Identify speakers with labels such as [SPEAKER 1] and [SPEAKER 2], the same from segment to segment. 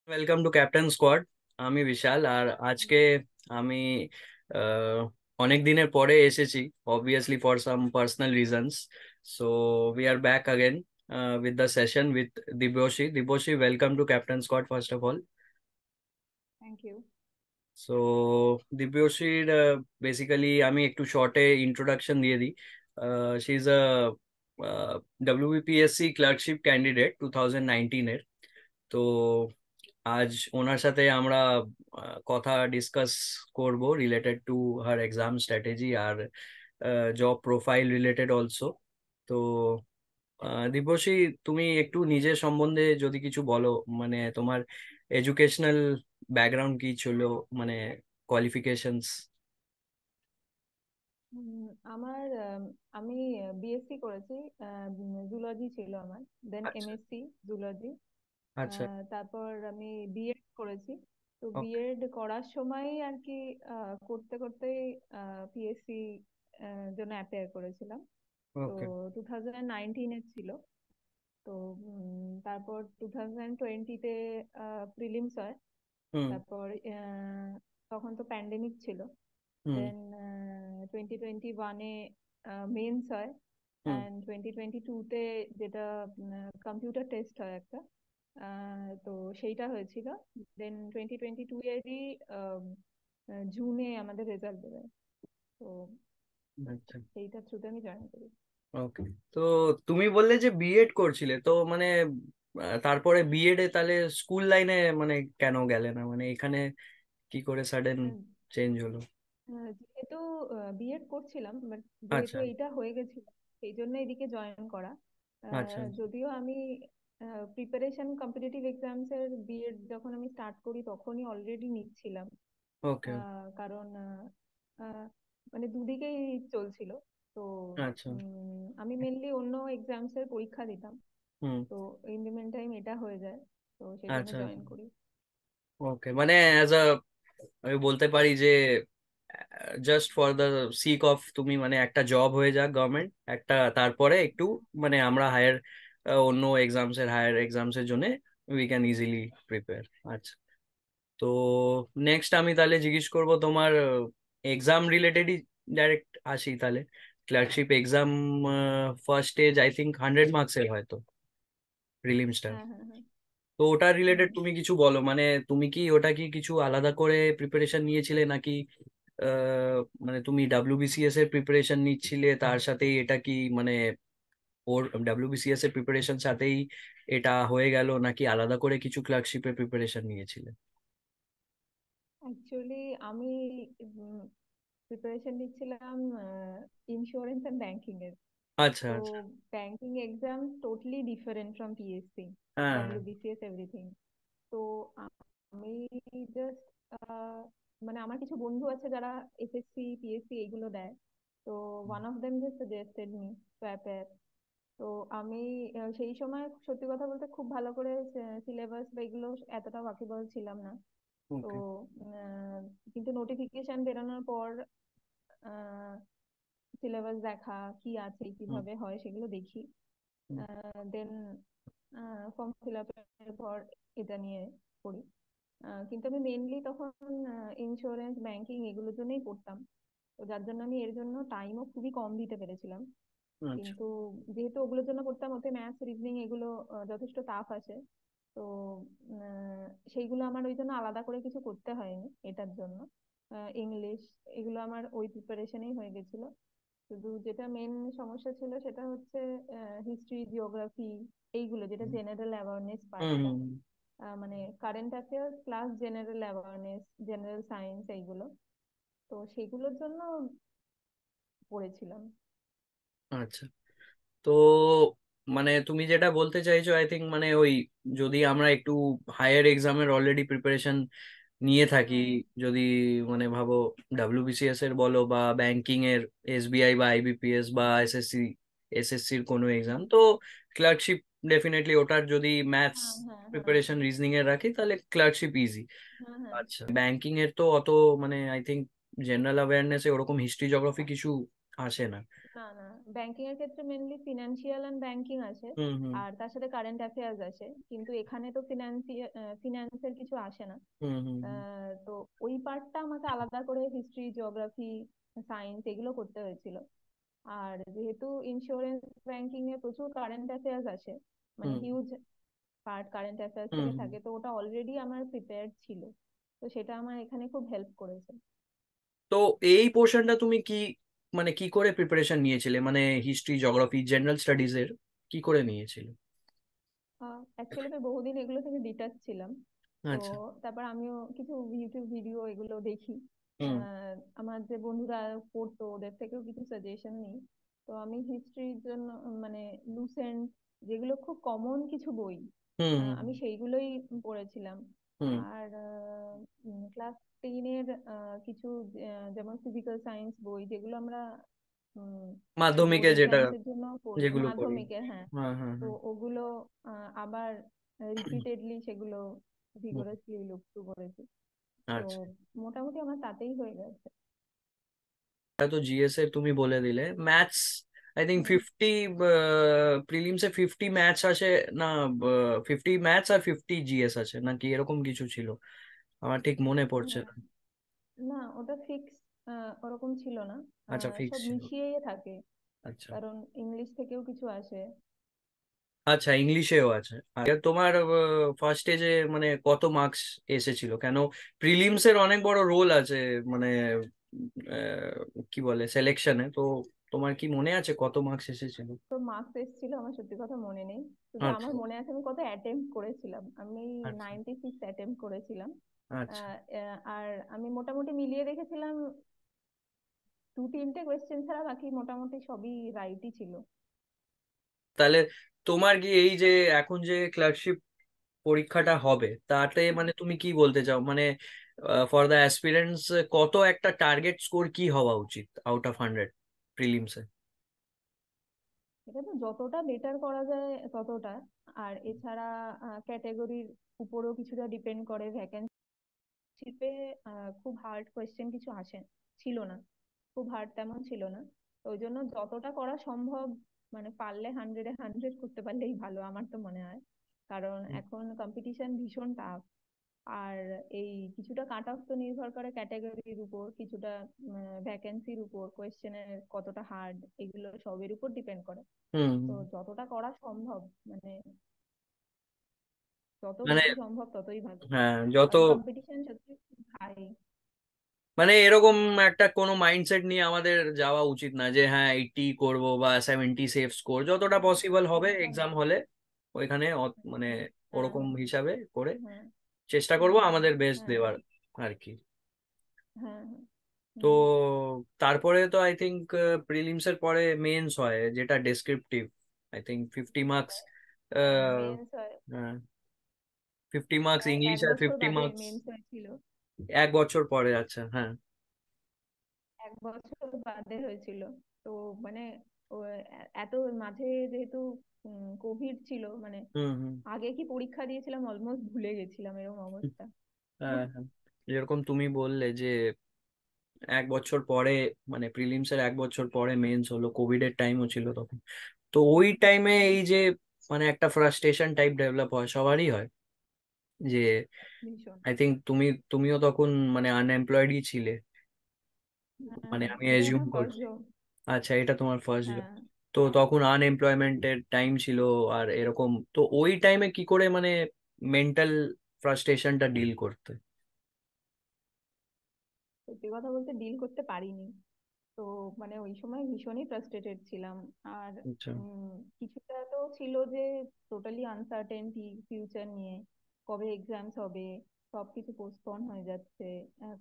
[SPEAKER 1] Welcome to Captain squad. আমি বিশাল, আর আজকে আমি আহ, অনেক দিনের পরে এসেছি, obviously for some personal reasons. So we are back again with the session with Dibyashree. Dibyashree, welcome to Captain Squad first of all.
[SPEAKER 2] Thank you.
[SPEAKER 1] So দিব্যশ্রীর basically আমি একটু শর্টে ইন্ট্রোডাকশন দিয়ে দিই। She is a WBPSC clerkship candidate 2019-এর। তো আজ ওনার সাথে আমরা কথা ডিসকাস করব related to her exam strategy আর জব প্রোফাইল রিলেটেড অলসো। তো দিব্যশ্রী, তুমি একটু নিজের সম্বন্ধে যদি কিছু বলো, মানে তোমার এডুকেশনাল ব্যাকগ্রাউন্ড কি ছিল, মানে কোয়ালিফিকেশনস।
[SPEAKER 2] আমার আমি বিএসসি করেছি। জুলজি ছিল আমার, দেন
[SPEAKER 1] আচ্ছা,
[SPEAKER 2] এমএসসি জুলজি।
[SPEAKER 1] আচ্ছা।
[SPEAKER 2] তারপর আমি বিএড করেছি। তো
[SPEAKER 1] ওকে,
[SPEAKER 2] বিএড করার সময় আর কি করতে করতে পিএসসি জন্য অ্যাপ্লাই করেছিলাম। তো
[SPEAKER 1] ওকে।
[SPEAKER 2] 2019-এ ছিল। তো তারপর 2020-তে প্রিলিমস হয়।
[SPEAKER 1] হুম,
[SPEAKER 2] তারপর তখন তো প্যান্ডেমিক ছিল।
[SPEAKER 1] হুম,
[SPEAKER 2] দেন 2021-এ মেন্স হয়।
[SPEAKER 1] হুম।
[SPEAKER 2] অ্যান্ড 2022-তে যেটা কম্পিউটার টেস্ট হয় একটা, তো সেইটা হয়েছিল। দেন 2022-এরই জুনে আমাদের রেজাল্ট দেবে। তো
[SPEAKER 1] আচ্ছা,
[SPEAKER 2] সেইটার থ্রুতে আমি জয়েন করি।
[SPEAKER 1] ওকে। তো তুমি বললে যে বিএড করছিলে, তো মানে তারপরে বিএড এ তাহলে স্কুল লাইনে মানে কেন গেলে না, মানে এখানে কি করে সাডেন
[SPEAKER 2] আহ,
[SPEAKER 1] চেঞ্জ হলো?
[SPEAKER 2] যেহেতু বিএড করছিলাম, বাট যেহেতু
[SPEAKER 1] আচ্ছা,
[SPEAKER 2] এইটা হয়ে গেছিল, সেই জন্য এদিকে জয়েন করা।
[SPEAKER 1] আচ্ছা।
[SPEAKER 2] যদিও আমি প্রিপারেশন কম্পিটিটিভ এক্সামস এর বিএড যখন আমি স্টার্ট করি তখনই অলরেডি নিচ্ছিলাম।
[SPEAKER 1] ওকে।
[SPEAKER 2] কারণ আহ, মানে দুদিকেই চলছিল। তো
[SPEAKER 1] আচ্ছা,
[SPEAKER 2] আমি মেনলি অন্য এক্সামস এর পরীক্ষা দিতাম।
[SPEAKER 1] হুম।
[SPEAKER 2] তো ইন দ্য মেন টাইম এটা হয়ে যায়, তো সেই জন্য
[SPEAKER 1] আচ্ছা,
[SPEAKER 2] জয়েন
[SPEAKER 1] আচ্ছা।
[SPEAKER 2] করি।
[SPEAKER 1] ওকে, মানে অ্যাজ আ আমি বলতে পারি যে just for the sake of তুমি মানে একটা জব হয়ে যাক গভর্নমেন্ট একটা, তারপরে একটু মানে আমরা হায়ার অন্য হায়ার এক্সামস এর জন্য উই ক্যান ইজিলি প্রিপেয়ার। আচ্ছা। তো নেক্সট আমি তাহলে জিজ্ঞেস করব তোমার এক্সাম রিলেটেডই, ডাইরেক্ট আসি তাহলে। Clerkship exam first stage I think 100 মার্কসের হয়তো, প্রিলিমসটা।
[SPEAKER 2] হ্যাঁ, হ্যাঁ, হ্যাঁ।
[SPEAKER 1] তো ওটা
[SPEAKER 2] হুম।
[SPEAKER 1] রিলেটেড তুমি কিছু বলো, মানে তুমি কি ওটা কি কিছু আলাদা করে প্রিপারেশন নিয়েছিলে নাকি মানে তুমি ডাব্লিউবিসিএস এর প্রিপারেশন নিচ্ছিলে তার সাথেই এটা কি মানে ওর ডাব্লিউবিসিএস এর প্রিপারেশন সাথেই এটা হয়ে গেল, নাকি আলাদা করে কিছু ক্লার্কশিপের প্রিপারেশন নিয়েছিলে?
[SPEAKER 2] অ্যাকচুয়ালি আমি প্রিপারেশন নিচ্ছিলাম ইন্স্যুরেন্স অ্যান্ড ব্যাংকিং এর।
[SPEAKER 1] আচ্ছা,
[SPEAKER 2] তো
[SPEAKER 1] আচ্ছা।
[SPEAKER 2] Banking exam totally different from PSC,
[SPEAKER 1] হ্যাঁ,
[SPEAKER 2] ডব্লিউবিসিএস এভরিথিং। তো আমি জাস্ট মানে আমার কিছু বন্ধু আছে যারা এসএসসি পিএসসি এইগুলো দেয়। তো one of them just suggested me two appear. তো আমি সেই সময় সত্যি কথা বলতে খুব ভালো করে সিলেবাস বা এগুলো এতটা ওয়াকিবল ছিলাম না। তো
[SPEAKER 1] ওকে।
[SPEAKER 2] আহ, কিন্তু নোটিফিকেশন বেরোনোর পর সিলেবাস দেখা কি আছে
[SPEAKER 1] হুম,
[SPEAKER 2] কিভাবে হয় সেগুলো দেখি।
[SPEAKER 1] হুম।
[SPEAKER 2] দেন ফর্ম ফিল আপের পর এটা নিয়ে করি। কিন্তু আমি মেনলি তখন ইন্স্যুরেন্স ব্যাংকিং এগুলোর জন্যই পড়তাম। তো যার জন্য আমি এর জন্য টাইমও খুবই কম দিতে পেরেছিলাম।
[SPEAKER 1] আচ্ছা,
[SPEAKER 2] কিন্তু যেহেতু ওগুলোর জন্য পড়তাম, ওতে ম্যাথস রিজনিং এগুলো যথেষ্ট টাফ আছে। তো সেইগুলো আমার ওই জন্য আলাদা করে কিছু করতে হয়নি এটার জন্য। ইংলিশ এগুলো আমার ওই প্রিপারেশনেই হয়ে গেছিল। শুধু যেটা মেন সমস্যা ছিল সেটা হচ্ছে হিস্ট্রি জিওগ্রাফি এইগুলো, যেটা জেনারেল অ্যাওয়ারনেস
[SPEAKER 1] হুম,
[SPEAKER 2] পার্টটা।
[SPEAKER 1] হুম।
[SPEAKER 2] মানে current affairs plus general awareness, general science এইগুলো। তো সেগুলোর জন্য পড়েছিলাম।
[SPEAKER 1] আচ্ছা। তো মানে তুমি যেটা বলতে চাইছো আই থিঙ্ক মানে ওই, যদি আমরা একটু হায়ার এক্সামের অলরেডি প্রিপারেশন নিয়ে থাকি,
[SPEAKER 2] হুম,
[SPEAKER 1] যদি মানে ভাবো ডাব্লিউবিসিএস এর বলো বা ব্যাংকিং এর, এসবিআই বা আইবিপিএস বা এসএসসির কোনো এক্সাম, তো ক্লার্কশিপ ডেফিনেটলি ওটার যদি ম্যাথস
[SPEAKER 2] হ্যাঁ, হ্যাঁ, হ্যাঁ,
[SPEAKER 1] প্রিপারেশন রিজনিং এর রাখি তাহলে ক্লার্কশিপ ইজি।
[SPEAKER 2] হ্যাঁ, হ্যাঁ।
[SPEAKER 1] আচ্ছা, ব্যাংকিং এর তো অত মানে আই থিঙ্ক জেনারেল অ্যাওয়ারনেস এ ওরকম হিস্ট্রি জিওগ্রাফি কিছু আসে না।
[SPEAKER 2] না, না, ব্যাংকিং এর ক্ষেত্রে মেনলি ফিনান্সিয়াল এন্ড ব্যাংকিং আছে,
[SPEAKER 1] হুম হুম
[SPEAKER 2] আর তার সাথে কারেন্ট অ্যাফেয়ার্স আছে, কিন্তু এখানে তো ফিনান্সের কিছু আসে না।
[SPEAKER 1] হুম হুম হুম
[SPEAKER 2] তো ওই পার্টটা আমাকে আলাদা করে হিস্ট্রি, জিওগ্রাফি, সায়েন্স এগুলো করতে হয়েছিল। আর যেহেতু ইন্স্যুরেন্স ব্যাংকিং এ প্রচুর কারেন্ট অ্যাফেয়ার্স আসে, মানে
[SPEAKER 1] হুম
[SPEAKER 2] হিউজ পার্ট কারেন্ট অ্যাফেয়ার্স
[SPEAKER 1] হুম
[SPEAKER 2] থেকে
[SPEAKER 1] হুম।
[SPEAKER 2] থাকে, তো ওটা অলরেডি আমার প্রিপেয়ার্ড ছিল। তো সেটা আমার এখানে খুব হেল্প করেছে।
[SPEAKER 1] তো এই পোর্শনটা তুমি কি মানে কি করে প্রিপারেশন নিয়েছিলে, মানে হিস্ট্রি, জিওগ্রাফি, জেনারেল স্টাডিজ এর কি করে নিয়েছিলে?
[SPEAKER 2] অ্যাকচুয়ালি আমি বহুদিন এগুলো থেকে ডিটাচ ছিলাম। তো
[SPEAKER 1] আচ্ছা।
[SPEAKER 2] তারপর আমিও কিছু ইউটিউব ভিডিও এগুলো দেখি।
[SPEAKER 1] হুম
[SPEAKER 2] আমার যে বন্ধুরা পড়তো ওদের থেকেও কিছু সাজেশন নিই। তো আমি হিস্ট্রির জন্য মানে লুসেন্ট, যেগুলো খুব কমন কিছু বই,
[SPEAKER 1] হুম হুম
[SPEAKER 2] আমি সেইগুলোই পড়েছিলাম।
[SPEAKER 1] হুম।
[SPEAKER 2] আর ক্লাস 10-এর কিছু যেমন ফিজিক্যাল সায়েন্স বই, যেগুলো আমরা উম,
[SPEAKER 1] মাধ্যমিকে
[SPEAKER 2] বোর্ড
[SPEAKER 1] যেটা,
[SPEAKER 2] এক্সামস এর জন্য পড়ি,
[SPEAKER 1] যেগুলো করি।
[SPEAKER 2] মাধ্যমিকের, হ্যাঁ।
[SPEAKER 1] হ্যাঁ হ্যাঁ
[SPEAKER 2] তো
[SPEAKER 1] হ্যাঁ।
[SPEAKER 2] ওগুলো আবার রিপিটেডলি সেগুলো
[SPEAKER 1] হুম,
[SPEAKER 2] ভিগোরাসলি লুক করেছি। তো
[SPEAKER 1] আচ্ছা।
[SPEAKER 2] মোটামুটি আমার তাতেই হয়ে গেছে।
[SPEAKER 1] এটা তো জিএস এর তুমি বলে দিলে। Maths I think
[SPEAKER 2] hmm.
[SPEAKER 1] 50, প্রিলিমসে 50 maths আসে না? 50 ম্যাথস আর 50 জিএস আছে নাকি এরকম কিছু ছিল, আমার ঠিক মনে পড়ছে
[SPEAKER 2] না,
[SPEAKER 1] না।
[SPEAKER 2] না, ওটা ফিক্স ওরকম ছিল না।
[SPEAKER 1] আচ্ছা, ফিক্স
[SPEAKER 2] সব
[SPEAKER 1] ছিল।
[SPEAKER 2] মিশিয়েই থাকে,
[SPEAKER 1] আচ্ছা।
[SPEAKER 2] কারণ ইংলিশ থেকেও কিছু আসে।
[SPEAKER 1] আচ্ছা, ইংলিশেও আছে। আর তোমার ফার্স্টে যে মানে কত মার্কস এসেছিল, কেন প্রিলিমসের অনেক বড় রোল আছে মানে কি বলে সিলেকশনে, তো তোমার কি মনে আছে কত মার্কস এসেছিল?
[SPEAKER 2] তো মার্কস এসেছিল আমার সত্যি কথা মনে নেই, শুধু আমার
[SPEAKER 1] আচ্ছা
[SPEAKER 2] মনে আছে আমি কত অ্যাটেম্প্ট করেছিলাম। আমি
[SPEAKER 1] আচ্ছা
[SPEAKER 2] 96 অ্যাটেম্প্ট করেছিলাম।
[SPEAKER 1] আচ্ছা।
[SPEAKER 2] আর আমি মোটামুটি মিলিয়ে রেখেছিলাম, 2-3টে কোয়েশ্চেন ছাড়া বাকি মোটামুটি সবই রাইটই ছিল।
[SPEAKER 1] তাহলে তোমার কি এই যে এখন যে ক্লার্কশিপ পরীক্ষাটা হবে তাতে
[SPEAKER 2] হুম।
[SPEAKER 1] মানে তুমি কি বলতে চাও, মানে ফর দ্য অ্যাসপিরেন্টস কত একটা টার্গেট স্কোর কি হওয়া উচিত আউট অফ 100 প্রিলিমসে?
[SPEAKER 2] এটা তো যতটা বেটার করা যায় ততটা। আর এছাড়া ক্যাটাগরির উপরও কিছুটা ডিপেন্ড করে। ভ্যাকেন্সিতে খুব হার্ড কোয়েশ্চেন কিছু আসে ছিল না, খুব হার্ড তেমন ছিল না। তো ওই জন্য যতটা করা সম্ভব, মানে পারলে 100-এ 100 করতে পারলেই ভালো আমার তো মনে হয়। কারণ এখন কম্পিটিশন ভীষণ টাফ। আর এই কিছুটা কাট অফ তো নির্ভর করে ক্যাটাগরির উপর, কিছুটা ভ্যাকেন্সির উপর, কোয়েশ্চেনের কতটা হার্ড, এগুলো সবের উপর ডিপেন্ড করে।
[SPEAKER 1] হুম।
[SPEAKER 2] তো যতটা করা সম্ভব, মানে যত
[SPEAKER 1] মানে
[SPEAKER 2] বেশি সম্ভব ততই ভালো,
[SPEAKER 1] হ্যাঁ, যত
[SPEAKER 2] কারণ কম্পিটিশন সত্যি হাই।
[SPEAKER 1] মানে এরকম একটা কোনো মাইন্ডসেট নিয়ে আমাদের যাওয়া উচিত না যে হ্যাঁ 80 করব বা 70 সেফ স্কোর, যতটা পসিবল হবে
[SPEAKER 2] একদম
[SPEAKER 1] এক্সাম
[SPEAKER 2] না।
[SPEAKER 1] হলে ওইখানে মানে
[SPEAKER 2] হ্যাঁ,
[SPEAKER 1] ওরকম হিসাবে করে
[SPEAKER 2] হ্যাঁ,
[SPEAKER 1] চেষ্টা করব
[SPEAKER 2] হ্যাঁ,
[SPEAKER 1] আমাদের বেস্ট
[SPEAKER 2] হ্যাঁ,
[SPEAKER 1] দেওয়ার আর কি।
[SPEAKER 2] হ্যাঁ, হ্যাঁ।
[SPEAKER 1] তো
[SPEAKER 2] হুম।
[SPEAKER 1] তারপরে তো আই থিঙ্ক প্রিলিমস এর পরে মেন্স হয় যেটা ডেসক্রিপটিভ, আই থিঙ্ক 50 মার্কস।
[SPEAKER 2] হ্যাঁ, মেন্স হয়।
[SPEAKER 1] 50 মার্কস ইংলিশ
[SPEAKER 2] এক
[SPEAKER 1] আর
[SPEAKER 2] বছর
[SPEAKER 1] 50
[SPEAKER 2] বাদে
[SPEAKER 1] মার্কস
[SPEAKER 2] মেন্স হয়েছিল।
[SPEAKER 1] 1 বছর পরে। আচ্ছা, হ্যাঁ।
[SPEAKER 2] 1 বছর বাদে হয়েছিল। তো মানে ও এত মাঝে যেহেতু কোভিড ছিল, মানে
[SPEAKER 1] হুম হুম।
[SPEAKER 2] আগে কি পরীক্ষা দিয়েছিলাম অলমোস্ট ভুলে গেছিলাম, এরকম অবস্থা।
[SPEAKER 1] হ্যাঁ হ্যাঁ। যেরকম তুমি বললে যে 1 বছর পরে, মানে প্রিলিমস এর 1 বছর পরে মেন্স হলো, কোভিড এর টাইমও ছিল তখন। তো ওই টাইমে এই যে মানে একটা ফ্রাস্ট্রেশন টাইপ ডেভেলপ হয়, সবারই হয় যে
[SPEAKER 2] ভীষণ।
[SPEAKER 1] আই থিঙ্ক তুমিও তখন মানে আনএমপ্লয়েডই ছিলে,
[SPEAKER 2] হ্যাঁ,
[SPEAKER 1] মানে আমি
[SPEAKER 2] এটাই
[SPEAKER 1] অ্যাজিউম
[SPEAKER 2] আমার ফার্স্ট
[SPEAKER 1] করছি।
[SPEAKER 2] জব।
[SPEAKER 1] আচ্ছা, এটা তোমার ফার্স্ট জব।
[SPEAKER 2] হ্যাঁ,
[SPEAKER 1] তো তখন আনএমপ্লয়মেন্টের টাইম ছিল আর এরকম, তো ওই টাইমে কি করে মানে মেন্টাল ফ্রাস্ট্রেশনটা ডিল করতে?
[SPEAKER 2] সত্যি কথা বলতে ডিল করতে পারিনি। তো মানে ওই সময় ভীষণই ফ্রাস্ট্রেটেড ছিলাম। আর
[SPEAKER 1] আচ্ছা।
[SPEAKER 2] কিছুটা তো ছিল যে টোটালি আনসার্টেনটি ফিউচার নিয়ে, কবে এক্সামস হবে, সবকিছু পোস্টপোন হয়ে যাচ্ছে,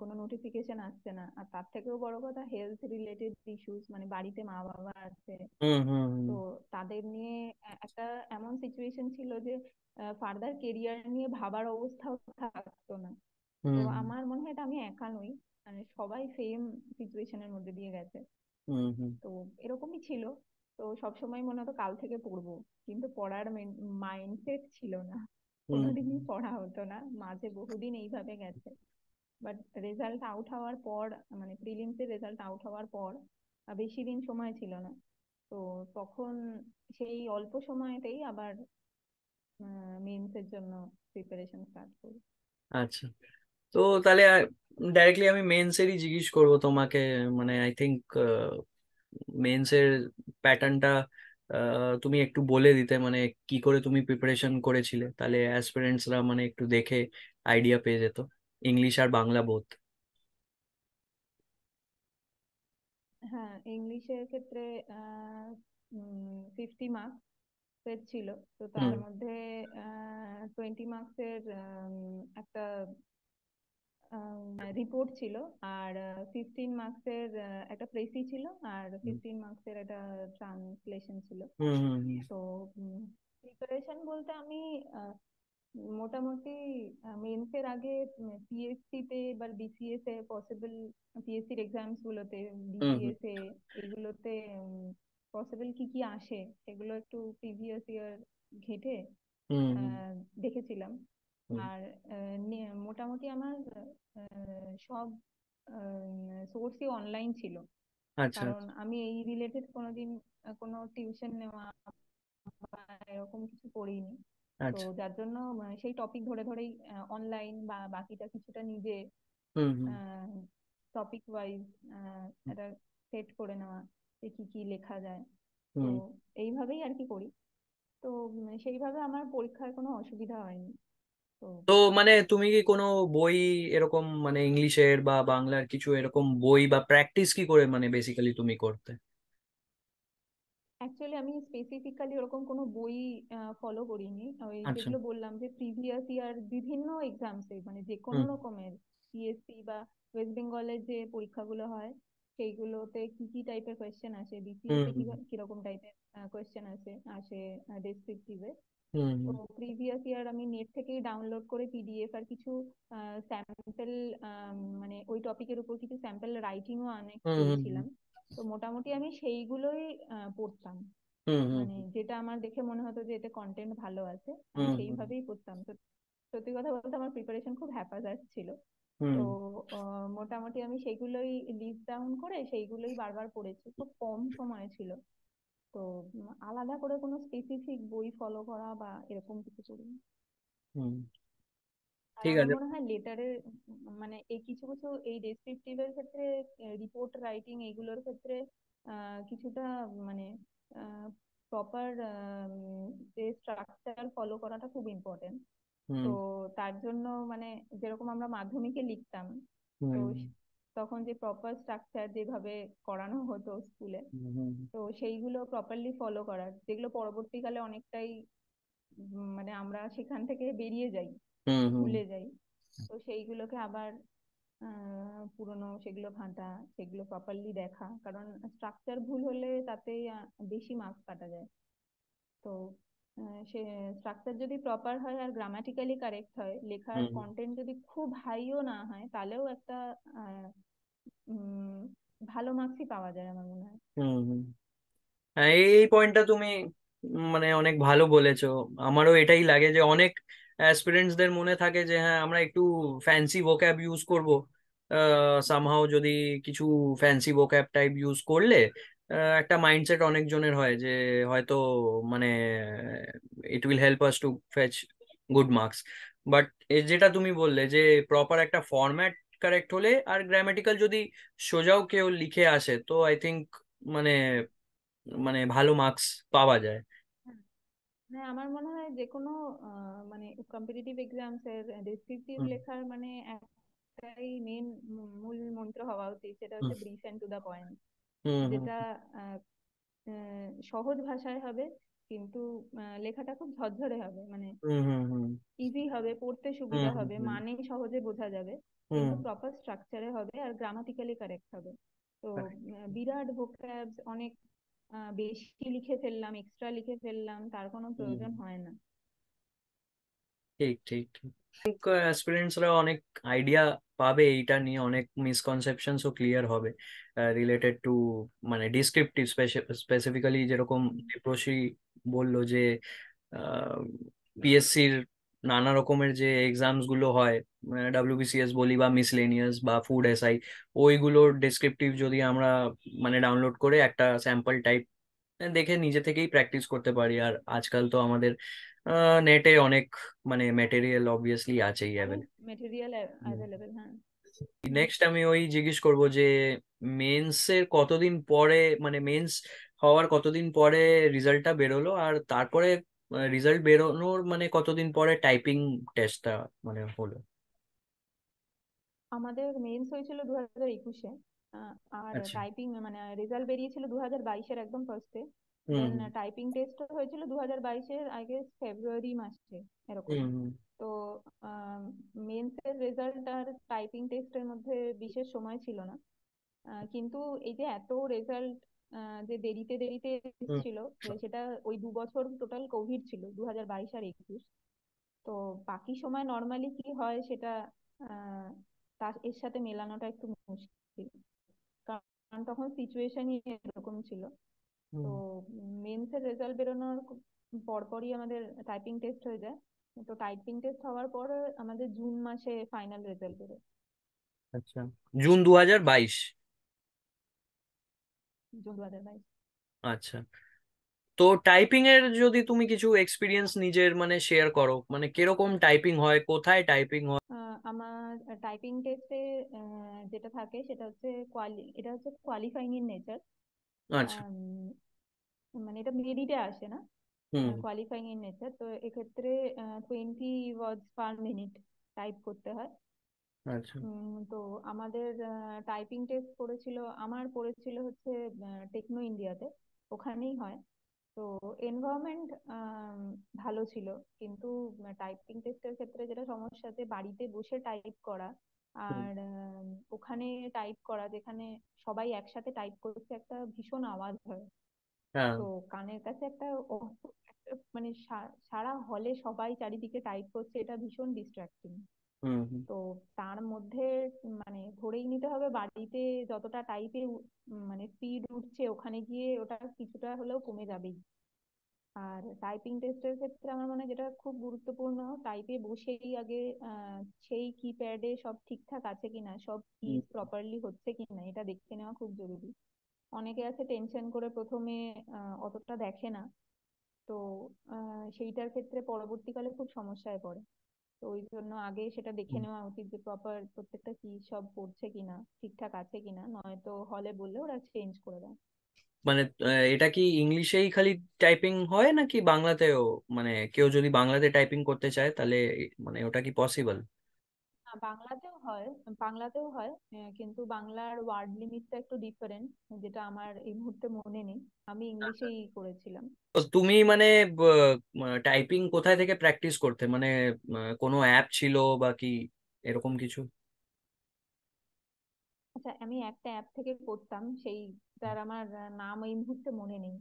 [SPEAKER 2] কোনো নোটিফিকেশন আসছে না। আর তার থেকেও বড় কথা হেলথ রিলেটেড ইস্যুস, মানে বাড়িতে মা বাবা আছে।
[SPEAKER 1] হুম হুম হুম
[SPEAKER 2] তো তাদের নিয়ে একটা এমন সিচুয়েশন ছিল যে ফার্দার কেরিয়ার নিয়ে ভাবার অবস্থাও থাকতো না। তো
[SPEAKER 1] হুম
[SPEAKER 2] আমার মনে হয় এটা আমি একা নই, মানে সবাই সেম সিচুয়েশনের মধ্যে দিয়ে গেছে।
[SPEAKER 1] হুম হুম
[SPEAKER 2] তো এরকমই ছিল। তো সবসময় মনে হতো কাল থেকে পড়বো, কিন্তু পড়ার মাইন্ডসেট ছিল না,
[SPEAKER 1] হুম
[SPEAKER 2] কোনোদিনই পড়া হতো না, মাঝে বহুদিন এইভাবে গেছে। বাট রেজাল্ট আউট হওয়ার পর, মানে প্রিলিমস এর রেজাল্ট আউট হওয়ার পর বেশি দিন সময় ছিল না। তো তখন সেই অল্প সময়তেই আবার মেন্সের জন্য প্রিপারেশন স্টার্ট করি।
[SPEAKER 1] আচ্ছা, তো তাহলে ডাইরেক্টলি আমি মেন্সেরই জিজ্ঞেস করবো তোমাকে। মানে আই থিঙ্ক মেন্সের প্যাটার্নটা তুমি একটু বলে দিতে, মানে কি করে তুমি প্রিপারেশন করেছিলে, তাহলে অ্যাসপিরেন্টসরা মানে একটু দেখে আইডিয়া পেয়ে যেত, ইংলিশ আর বাংলা বোথ।
[SPEAKER 2] হ্যাঁ, ইংলিশের ক্ষেত্রে 50 মার্কসের ছিল। তো
[SPEAKER 1] হুম
[SPEAKER 2] তার মধ্যে 20 মার্কসের একটা রিপোর্ট ছিল, আর 15 মার্কসের একটা প্রেসি ছিল, আর
[SPEAKER 1] হুম
[SPEAKER 2] 15 মার্কসের একটা ট্রান্সলেশন ছিল।
[SPEAKER 1] হুম হুম
[SPEAKER 2] তো প্রিপারেশন বলতে আমি মোটামুটি মেন্সের আগে পিএসসি তে বা বিসিএস এ পসিবল, পিএসসির এক্সামস গুলোতে,
[SPEAKER 1] হুম হুম
[SPEAKER 2] বিসিএস এ এগুলোতে পসিবল কি কি আসে সেগুলো একটু প্রিভিয়াস ইয়ার ঘেঁটে
[SPEAKER 1] হুম হুম
[SPEAKER 2] দেখেছিলাম।
[SPEAKER 1] হুম।
[SPEAKER 2] আর মোটামুটি আমার সব সোর্সই অনলাইন ছিল,
[SPEAKER 1] আচ্ছা
[SPEAKER 2] কারণ
[SPEAKER 1] আচ্ছা
[SPEAKER 2] আমি এই রিলেটেড কোনোদিন কোনো টিউশন নেওয়া বা এরকম কিছু করিনি। তো
[SPEAKER 1] আচ্ছা।
[SPEAKER 2] যার জন্য সেই টপিক ধরে ধরেই অনলাইন বা বাকিটা কিছুটা নিজে
[SPEAKER 1] হুম হুম
[SPEAKER 2] টপিক ওয়াইজ একটা সেট করে নেওয়া, যে কি কি লেখা যায়। তো
[SPEAKER 1] হুম।
[SPEAKER 2] এইভাবেই আর কি করি। তো সেইভাবে আমার পরীক্ষার কোনো অসুবিধা হয়নি। তো
[SPEAKER 1] তো মানে তুমি কি কোনো বই এরকম, মানে ইংলিশের বা বাংলার কিছু এরকম বই বা প্র্যাকটিস কি করে মানে বেসিক্যালি তুমি করতে?
[SPEAKER 2] অ্যাকচুয়ালি আমি স্পেসিফিক্যালি ওরকম কোনো বই ফলো করিনি। ওই
[SPEAKER 1] আচ্ছা।
[SPEAKER 2] যেগুলো বললাম যে প্রিভিয়াস ইয়ার বিভিন্ন এক্সামসে, মানে যে কোনো
[SPEAKER 1] হুম
[SPEAKER 2] রকমের পিএসসি বা ওয়েস্ট বেঙ্গলের যে পরীক্ষাগুলো হয় সেইগুলোতে কি কি টাইপের কোয়েশ্চেন আসে,
[SPEAKER 1] হুম
[SPEAKER 2] বিসিএস এ
[SPEAKER 1] হুম
[SPEAKER 2] কিরকম টাইপের কোয়েশ্চেন আসে আসে ডেসক্রিপটিভে।
[SPEAKER 1] হুম
[SPEAKER 2] তো
[SPEAKER 1] হুম
[SPEAKER 2] প্রিভিয়াস ইয়ার আমি নেট থেকেই ডাউনলোড করে পিডিএফ আর কিছু স্যাম্পল, মানে ওই টপিকের উপর কিছু স্যাম্পল রাইটিংও অনেক
[SPEAKER 1] হুম হুম
[SPEAKER 2] পেয়েছিলাম। তো মোটামুটি আমি সেইগুলোই পড়তাম,
[SPEAKER 1] হুম হুম
[SPEAKER 2] মানে যেটা আমার দেখে মনে হতো যে এতে কন্টেন্ট ভালো আছে আমি
[SPEAKER 1] হুম হুম
[SPEAKER 2] সেইভাবেই পড়তাম। তো সত্যি কথা বলতে আমার প্রিপারেশন খুব হ্যাপাজার্ড ছিল।
[SPEAKER 1] হুম
[SPEAKER 2] তো মোটামুটি আমি সেইগুলোই লিস্ট ডাউন করে সেইগুলোই বারবার পড়েছি, খুব কম সময় ছিল। তো আলাদা করে কোনো স্পেসিফিক বই ফলো করা বা এরকম কিছু করিনি।
[SPEAKER 1] হুম।
[SPEAKER 2] আর
[SPEAKER 1] ঠিক
[SPEAKER 2] আমার
[SPEAKER 1] আছে।
[SPEAKER 2] মনে হয় লেটারের, মানে এই কিছু কিছু এই ডেসক্রিপটিভ এর ক্ষেত্রে, রিপোর্ট রাইটিং এগুলোর ক্ষেত্রে কিছুটা মানে প্রপার যে স্ট্রাকচার ফলো করাটা খুব ইম্পর্টেন্ট।
[SPEAKER 1] হুম
[SPEAKER 2] তো তার জন্য মানে যেরকম আমরা মাধ্যমিকে লিখতাম, তো
[SPEAKER 1] হুম
[SPEAKER 2] তখন যে প্রপার স্ট্রাকচার যেভাবে করানো হতো স্কুলে,
[SPEAKER 1] হুম হুম
[SPEAKER 2] তো সেইগুলো প্রপারলি ফলো করার, যেগুলো পরবর্তীকালে অনেকটাই মানে আমরা সেখান থেকে বেরিয়ে যাই,
[SPEAKER 1] হুম হুম
[SPEAKER 2] ভুলে যাই। তো সেইগুলোকে আবার পুরনো সেগুলো ঘাঁটা, সেগুলো প্রপারলি দেখা, কারণ স্ট্রাকচার ভুল হলে তাতে বেশি মার্কস কাটা যায়। তো সে স্ট্রাকচার যদি প্রপার হয় আর গ্রামাটিক্যালি কারেক্ট হয়, লেখার
[SPEAKER 1] হুম
[SPEAKER 2] কন্টেন্ট যদি খুব হাইও না হয়, তাহলেও একটা আহ, উম, ভালো মার্কসই পাওয়া যায় আমার মনে হয়।
[SPEAKER 1] হুম হুম। হ্যাঁ, এই পয়েন্টটা তুমি মানে অনেক ভালো বলেছো। আমারও এটাই লাগে যে অনেক অ্যাসপিরেন্টসদের মনে থাকে যে হ্যাঁ আমরা একটু ফ্যান্সি ভোক্যাব ইউজ করব, সামহাও যদি কিছু ফ্যান্সি ভোক্যাব টাইপ ইউজ করলে একটা মাইন্ডসেট অনেকজনের হয় যে হয়তো মানে it will help us to face good marks. But যেটা তুমি বললে যে প্রপার একটা ফরম্যাট কারেক্ট হলে আর গ্রামাটিক্যাল যদি সোজাও কেউ লিখে আসে, তো আই থিঙ্ক মানে মানে ভালো মার্কস পাওয়া যায়।
[SPEAKER 2] হ্যাঁ, মানে আমার মনে হয় যে কোনো মানে কম্পিটিটিভ এক্সামস এর ডেসক্রিপটিভ
[SPEAKER 1] হুম
[SPEAKER 2] লেখার মানে একটাই মেন মূল মন্ত্র হওয়া উচিত, সেটা
[SPEAKER 1] হুম
[SPEAKER 2] হচ্ছে brief and to the point.
[SPEAKER 1] হুম হুম
[SPEAKER 2] যেটা সহজ ভাষায় হবে, কিন্তু লেখাটা খুব ঝরঝরে হবে, মানে
[SPEAKER 1] হুম হুম হুম
[SPEAKER 2] ইজি হবে, পড়তে
[SPEAKER 1] হুম
[SPEAKER 2] সুবিধা হবে,
[SPEAKER 1] হুম
[SPEAKER 2] মানে সহজে বোঝা যাবে,
[SPEAKER 1] হুম
[SPEAKER 2] কিন্তু প্রপার স্ট্রাকচারে হবে আর গ্রামাটিক্যালি কারেক্ট হবে। তো বিরাট ভোক্যাবস অনেক বেশি লিখে ফেললাম, এক্সট্রা লিখে ফেললাম, তার কোনো
[SPEAKER 1] হুম।
[SPEAKER 2] প্রয়োজন হয় না।
[SPEAKER 1] ঠিক ঠিক ঠিক। অ্যাসপিরেন্টসরা অনেক আইডিয়া পাবে এইটা নিয়ে, অনেক মিসকনসেপশনসও ক্লিয়ার হবে রিলেটেড টু মানে ডিসক্রিপটিভ, স্পেসিফিক্যালি যেরকম
[SPEAKER 2] হুম।
[SPEAKER 1] দেবশ্রী বললো যে পিএসসির নানা রকমের যে এক্সামস গুলো হয়, ডাব্লিউবিসিএস বলি বা মিসলেনিয়াস বা ফুড এসআই, ওইগুলোর ডেসক্রিপটিভ যদি আমরা মানে ডাউনলোড করে একটা স্যাম্পল টাইপ দেখে নিজে থেকেই প্র্যাকটিস করতে পারি। আর আজকাল তো আমাদের নেটে অনেক মানে ম্যাটেরিয়াল অবভিয়াসলি আছেই
[SPEAKER 2] অনেক
[SPEAKER 1] অ্যাভেলেবল।
[SPEAKER 2] মেটেরিয়াল অ্যাভেলেবেল, হ্যাঁ। হুম।
[SPEAKER 1] নেক্সট আমি ওই জিজ্ঞেস করব যে মেন্স এর কতদিন পরে, মানে মেন্স হওয়ার কতদিন পরে রেজাল্টটা বেরোলো, আর তারপরে রেজাল্ট বেরোনোর মানে কতদিন পরে টাইপিং টেস্টটা মানে হলো?
[SPEAKER 2] আমাদের মেন্স হয়েছিল 2021-এ। আর
[SPEAKER 1] আচ্ছা।
[SPEAKER 2] টাইপিং মানে রেজাল্ট বেরিয়েছিল 2022-এর একদম ফার্স্টে।
[SPEAKER 1] হুম
[SPEAKER 2] দেন
[SPEAKER 1] হুম
[SPEAKER 2] টাইপিং টেস্ট হয়েছিল 2022-এর আই গেস ফেব্রুয়ারি মাসে এরকম।
[SPEAKER 1] হুম হুম
[SPEAKER 2] তো মেন্সের রেজাল্ট আর টাইপিং টেস্টের মধ্যে বিশেষ সময় ছিল না। কিন্তু এই যে এত রেজাল্ট যে দেরিতে দেরিতে
[SPEAKER 1] হুম।
[SPEAKER 2] এসেছিল, সেটা ওই 2 বছর টোটাল কোভিড ছিল, 2022 আর 2021। তো বাকি সময় নর্মালি কি হয় সেটা আহ তার এর সাথে মেলানোটা একটু মুশকিল, কারণ তখন সিচুয়েশনই এরকম ছিল। তো
[SPEAKER 1] হুম।
[SPEAKER 2] মেন্সের রেজাল্ট বেরোনোর পরপরই আমাদের টাইপিং টেস্ট হয়ে যায়। তো টাইপিং টেস্ট হওয়ার পর আমাদের জুন মাসে ফাইনাল রেজাল্ট বেরোয়।
[SPEAKER 1] আচ্ছা, জুন 2022।
[SPEAKER 2] জুন 2022।
[SPEAKER 1] আচ্ছা, তো টাইপিং এর যদি তুমি কিছু এক্সপিরিয়েন্স নিজের মানে শেয়ার করো, মানে কিরকম টাইপিং হয়, কোথায় টাইপিং হয়?
[SPEAKER 2] আমার টাইপিং টেস্টে যেটা থাকে সেটা হচ্ছে এটা হচ্ছে কোয়ালিফাইং ইন নেচার।
[SPEAKER 1] আচ্ছা।
[SPEAKER 2] মানে এটা মেরিটে আসে না,
[SPEAKER 1] হুম।
[SPEAKER 2] Qualifying in nature. তো এক্ষেত্রে 20 ওয়ার্ডস পার মিনিট টাইপ করতে হয়।
[SPEAKER 1] আচ্ছা।
[SPEAKER 2] তো আমাদের টাইপিং টেস্ট করেছিল, আমার পড়েছিল হচ্ছে টেকনো ইন্ডিয়াতে, ওখানেই হয়। তো এনভায়রনমেন্ট ভালো ছিল, কিন্তু টাইপিং টেস্টের ক্ষেত্রে যেটা সমস্যা, যে বাড়িতে বসে টাইপ করা
[SPEAKER 1] হুম।
[SPEAKER 2] আর ওখানে টাইপ করা, যেখানে সবাই একসাথে টাইপ করছে, একটা ভীষণ আওয়াজ হয়।
[SPEAKER 1] হ্যাঁ।
[SPEAKER 2] তো কানের কাছে মানে সারা হলে সবাই চারিদিকে টাইপ করছে, এটা ভীষণ ডিস্ট্রাক্টিং।
[SPEAKER 1] হুম হুম
[SPEAKER 2] তো তার মধ্যে মানে ধরেই নিতে হবে বাড়িতে যতটা টাইপে মানে স্পিড উঠছে, ওখানে গিয়ে ওটা কিছুটা হলেও কমে যাবেই। আর টাইপিং টেস্টের ক্ষেত্রে আমার মনে হয় যেটা খুব গুরুত্বপূর্ণ, টাইপে বসেই আগে সেই কিপ্যাডে সব ঠিকঠাক আছে কিনা, সব
[SPEAKER 1] হুম
[SPEAKER 2] কিজ প্রপারলি হচ্ছে কিনা, এটা দেখে নেওয়া খুব জরুরি। অনেকে আছে টেনশন করে প্রথমে অতটা দেখে না। তো সেইটার ক্ষেত্রে পরবর্তীকালে খুব সমস্যায় পড়ে। তো ওই জন্য আগে সেটা দেখে
[SPEAKER 1] হুম।
[SPEAKER 2] নেওয়া উচিত যে প্রপার প্রত্যেকটা কি সব পড়ছে কিনা, ঠিকঠাক আছে কিনা, নয়তো হলে বললে ওরা চেঞ্জ করে দেয়।
[SPEAKER 1] মানে এটা কি ইংলিশেই খালি টাইপিং হয় নাকি বাংলাতেও? মানে কেউ যদি বাংলাতে টাইপিং করতে চায় তাহলে মানে ওটা কি পসিবল?
[SPEAKER 2] না, বাংলাতেও হয়, বাংলাতেও হয়। কিন্তু বাংলার ওয়ার্ড লিমিটটা একটু ডিফারেন্ট, যেটা আমার এই মুহূর্তে মনে নেই। আমি ইংলিশেই করেছিলাম।
[SPEAKER 1] তো তুমি মানে টাইপিং কোথায় থেকে প্র্যাকটিস করতে, মানে কোনো অ্যাপ ছিল বা কি এরকম কিছু?
[SPEAKER 2] আচ্ছা, আমি একটা অ্যাপ থেকে করতাম, সেইটার আমার নাম এই মুহূর্তে মনে নেই।